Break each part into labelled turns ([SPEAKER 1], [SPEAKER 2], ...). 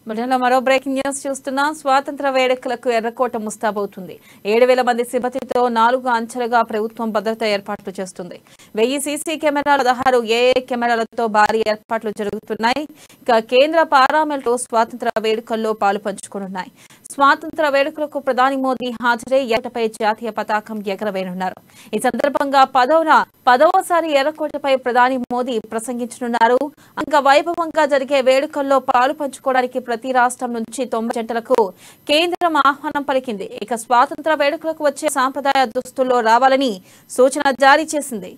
[SPEAKER 1] మరో breaking news చూస్తున్నాం. స్వాతంత్ర వేడుకలకు ఎర్రకోట ముస్తాబవుతుంది. 7,000 మంది సిబ్బందితో 4 అంచెలుగా ప్రభుత్వం భద్రతా ఏర్పాట్లు చేస్తుంది. 1000 సీసీ కెమెరాలు, 16 ఏఏ కెమెరాలతో భారీ ఏర్పాట్లు జరుగుతున్నాయి. ఇక కేంద్ర పారామిలిటరీ స్వాతంత్ర వేడుకల్లో పాలు పంచుకోనున్నాయి. స్వాతంత్ర వేడుకలకు ప్రధాని మోదీ హాజరై ఎర్రకోటపై జాతీయ పతాకం ఎగరవేయనున్నారు. ఈ సందర్భంగా 10వసారి ఎర్రకోటపై ప్రధాని మోదీ ప్రసంగించనున్నారు. అంగ వైభవంగా జరిగే వేడుకల్లో పాలు పంచుకోవడానికి ప్రతి రాష్ట్రం నుంచి 90 జంటలకు కేంద్రం ఆహ్వానం పలికింది. ఇక స్వాతంత్ర వేడుకలకు వచ్చే సాంప్రదాయ దుస్తుల్లో రావాలని సూచన జారీ చేసింది.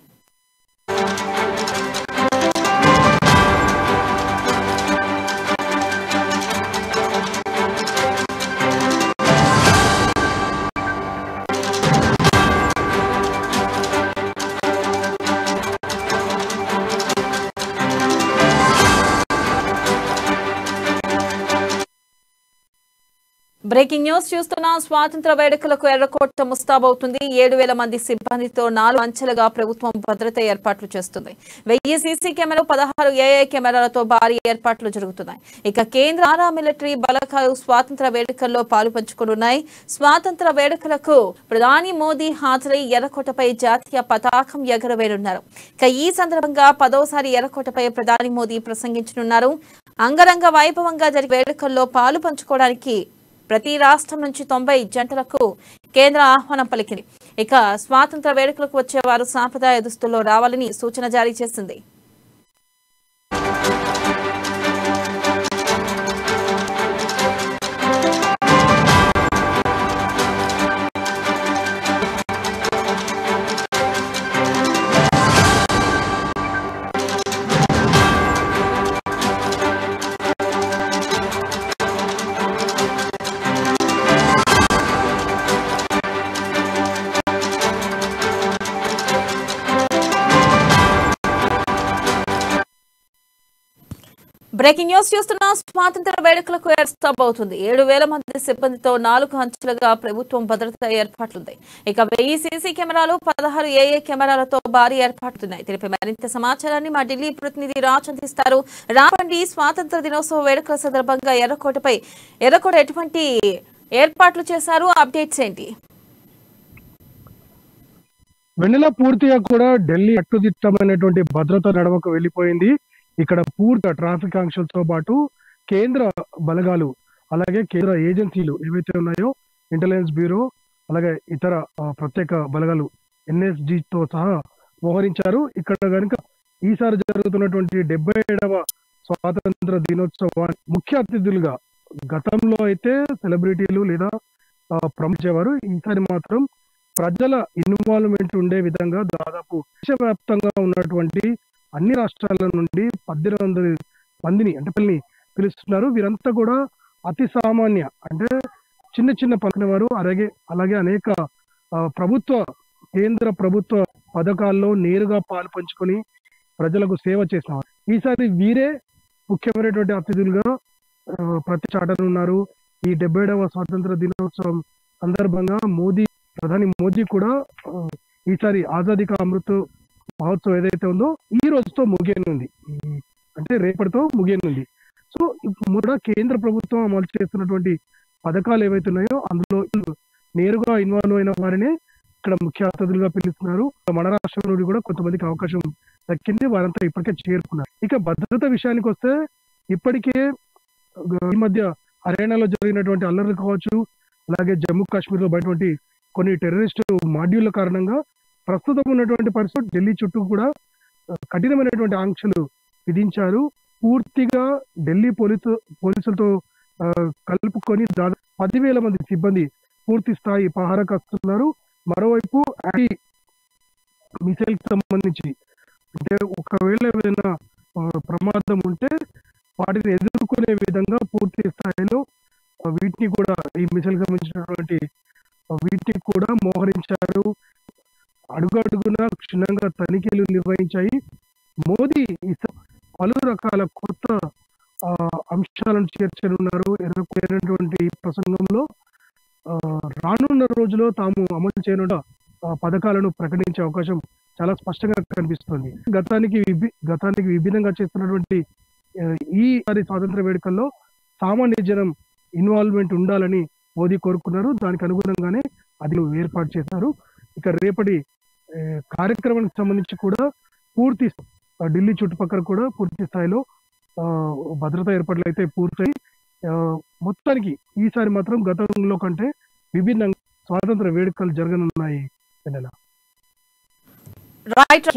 [SPEAKER 1] బ్రేకింగ్ న్యూస్ చూస్తున్నా. స్వాతంత్ర వేడుకలకు ఎర్రకోట ముస్తాబవుతుంది. 7,000 మంది సిబ్బందితో 4 అంచెలుగా ప్రభుత్వం భద్రత ఏర్పాట్లు చేస్తుంది. 1000 సీసీ కెమెరాలు, 16 ఏఏ కెమెరాలతో భారీ ఏర్పాట్లు జరుగుతున్నాయి. ఇక కేంద్ర పారామిలిటరీ బలగాలు స్వాతంత్ర వేడుకల్లో పాలు పంచుకోనున్నాయి. స్వాతంత్ర వేడుకలకు ప్రధాని మోదీ హాజరై ఎర్రకోటపై జాతీయ పతాకం ఎగరవేయనున్నారు. ఇక ఈ సందర్భంగా 10వసారి ఎర్రకోటపై ప్రధాని మోదీ ప్రసంగించనున్నారు. అంగరంగ వైభవంగా జరిగే వేడుకల్లో పాలు పంచుకోవడానికి ప్రతి రాష్ట్రం నుంచి 90 జంటలకు కేంద్ర ఆహ్వానం పలికింది. ఇక స్వాతంత్ర వేడుకలకు వచ్చేవారు సాంప్రదాయ దుస్తుల్లో రావాలని సూచన జారీ చేసింది. బ్రేకింగ్ న్యూస్ చూస్తున్నా. స్వాతంత్ర వేడుకలకు ఏర్పాటవుతుంది. 7,000 మంది సిబ్బందితో 4 అంచెలుగా ప్రభుత్వం భద్రతా ఏర్పాట్లుంది. ఇక 1000 సీసీ కెమెరాలు, 16 ఏఏ కెమెరాలతో భారీ ఏర్పాట్లున్నాయి. తెలిపే మరింత సమాచారాన్ని మా ఢిల్లీ ప్రతినిధి రాజ్ అందిస్తారు. రావండి, స్వాతంత్ర దినోత్సవ వేడుకల సందర్భంగా ఎర్రకోట ఎటువంటి ఏర్పాట్లు చేశారు? అప్డేట్స్ ఏంటి?
[SPEAKER 2] వెన్నెల పూర్తిగా కూడా ఢిల్లీ కట్టుదిట్టమైనటువంటి భద్రత నడవకు వెళ్లిపోయింది. ఇక్కడ పూర్తి ట్రాఫిక్ ఆంక్షలతో పాటు కేంద్ర బలగాలు, అలాగే కేంద్ర ఏజెన్సీలు ఏవైతే ఉన్నాయో, ఇంటెలిజెన్స్ బ్యూరో, అలాగే ఇతర ప్రత్యేక బలగాలు NSG తో సహా మోహరించారు. ఇక్కడ కనుక ఈసారి జరుగుతున్నటువంటి 77వ స్వాతంత్ర దినోత్సవాన్ని ముఖ్య అతిథులుగా గతంలో అయితే సెలబ్రిటీలు లేదా ప్రముఖేవారు, ఈసారి మాత్రం ప్రజల ఇన్వాల్వ్మెంట్ ఉండే విధంగా దాదాపు దేశవ్యాప్తంగా ఉన్నటువంటి అన్ని రాష్ట్రాల నుండి 1800 మందిని అంటే పిలుస్తున్నారు. వీరంతా కూడా అతి సామాన్య అంటే చిన్న చిన్న పలికిన వారు, అలాగే అనేక కేంద్ర ప్రభుత్వ పథకాల్లో నేరుగా పాలు పంచుకొని ప్రజలకు సేవ చేసిన వారు. ఈసారి వీరే ముఖ్యమైనటువంటి అతిథులుగా ప్రతి చాటనున్నారు. ఈ 77వ స్వాతంత్ర దినోత్సవం సందర్భంగా ప్రధాని మోదీ కూడా ఈసారి ఆజాదీ కా అమృత్ మహోత్సవం ఏదైతే ఉందో ఈ రోజుతో ముగియనుంది, అంటే రేపటితో ముగియనుంది. సో ఇప్పుడు కేంద్ర ప్రభుత్వం అమలు చేస్తున్నటువంటి పథకాలు ఏవైతే ఉన్నాయో అందులో నేరుగా ఇన్వాల్వ్ అయిన వారిని ఇక్కడ ముఖ్య అతిథులుగా పిలుస్తున్నారు. మన రాష్ట్రం నుండి కూడా కొంతమందికి అవకాశం దక్కింది. వారంతా ఇప్పటికే చేరుకున్నారు. ఇక భద్రత విషయానికి వస్తే ఇప్పటికే ఈ మధ్య హర్యానాలో జరిగినటువంటి అల్లర్లు కావచ్చు, అలాగే జమ్మూ కాశ్మీర్ లో బయటటువంటి కొన్ని టెర్రరిస్టు మాడ్యూళ్ల కారణంగా ప్రస్తుతం ఉన్నటువంటి పరిస్థితి ఢిల్లీ చుట్టూ కూడా కఠినమైనటువంటి ఆంక్షలు విధించారు. పూర్తిగా ఢిల్లీ పోలీసులతో కలుపుకొని దాదాపు 10,000 మంది సిబ్బంది పూర్తి స్థాయి పహారా కాస్తున్నారు. మరోవైపు యాంటీ మిసైల్ కి సంబంధించి అంటే ఒకవేళ ఏదైనా ప్రమాదం ఉంటే వాటిని ఎదుర్కొనే విధంగా పూర్తి స్థాయిలో వీటిని కూడా ఈ మిసైల్ సంబంధించినటువంటి వీటిని కూడా మోహరించారు. అడుగడుగున క్షుణ్ణంగా తనిఖీలు నిర్వహించాయి. మోదీ పలు రకాల కొత్త అంశాలను చేర్చనున్నారు. ఎదుర్కొనేటువంటి ప్రసంగంలో రానున్న రోజులో తాము అమలు చేయనున్న పథకాలను ప్రకటించే అవకాశం చాలా స్పష్టంగా కనిపిస్తుంది. గతానికి విభిన్నంగా చేస్తున్నటువంటి ఈ స్వాతంత్ర వేడుకల్లో సామాన్య జనం ఇన్వాల్వ్మెంట్ ఉండాలని మోదీ కోరుకున్నారు. దానికి అనుగుణంగానే అది ఏర్పాటు చేశారు. ఇక రేపటి కార్యక్రమానికి సంబంధించి కూడా పూర్తి ఢిల్లీ చుట్టుపక్కల కూడా పూర్తి స్థాయిలో భద్రతా ఏర్పాట్లు అయితే పూర్తయి మొత్తానికి ఈసారి మాత్రం గతంలో కంటే విభిన్నంగా స్వాతంత్ర వేడుకలు జరగనున్నాయి.
[SPEAKER 1] రైట్.